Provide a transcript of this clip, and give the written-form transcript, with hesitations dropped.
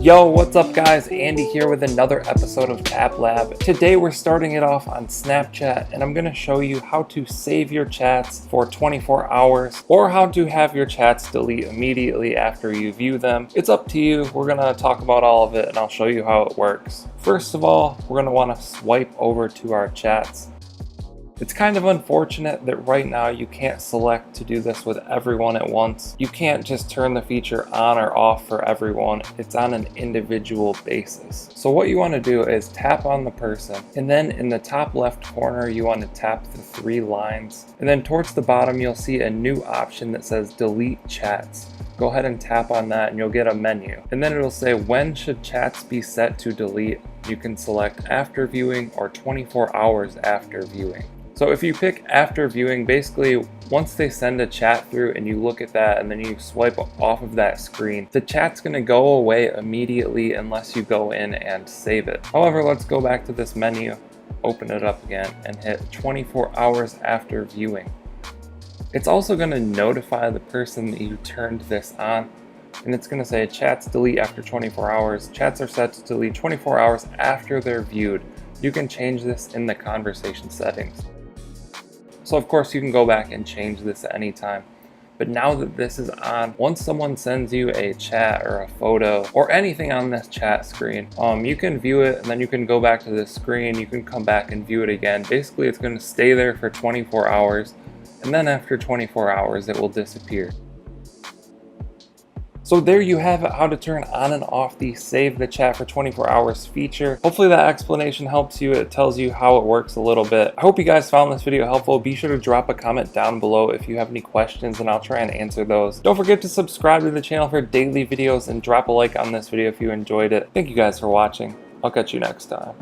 Yo, what's up guys? Andy here with another episode of Tap Lab. Today we're starting it off on Snapchat and I'm going to show you how to save your chats for 24 hours or how to have your chats delete immediately after you view them. It's up to you. We're going to talk about all of it and I'll show you how it works. First of all, we're going to want to swipe over to our chats. It's kind of unfortunate that right now you can't select to do this with everyone at once. You can't just turn the feature on or off for everyone. It's on an individual basis. So what you want to do is tap on the person, and then in the top left corner you want to tap the three lines, and then towards the bottom you'll see a new option that says delete chats. Go ahead and tap on that and you'll get a menu. And then it'll say when should chats be set to delete. You can select after viewing or 24 hours after viewing. So if you pick after viewing, basically once they send a chat through and you look at that and then you swipe off of that screen, the chat's going to go away immediately unless you go in and save it. However, let's go back to this menu, open it up again and hit 24 hours after viewing. It's also going to notify the person that you turned this on, and it's going to say chats delete after 24 hours. Chats are set to delete 24 hours after they're viewed. You can change this in the conversation settings. So of course you can go back and change this at any time. But now that this is on, once someone sends you a chat or a photo or anything on this chat screen, you can view it and then you can go back to this screen, you can come back and view it again. Basically it's going to stay there for 24 hours and then after 24 hours it will disappear. So there you have it, how to turn on and off the save the chat for 24 hours feature. Hopefully that explanation helps you. It tells you how it works a little bit. I hope you guys found this video helpful. Be sure to drop a comment down below if you have any questions and I'll try and answer those. Don't forget to subscribe to the channel for daily videos and drop a like on this video if you enjoyed it. Thank you guys for watching. I'll catch you next time.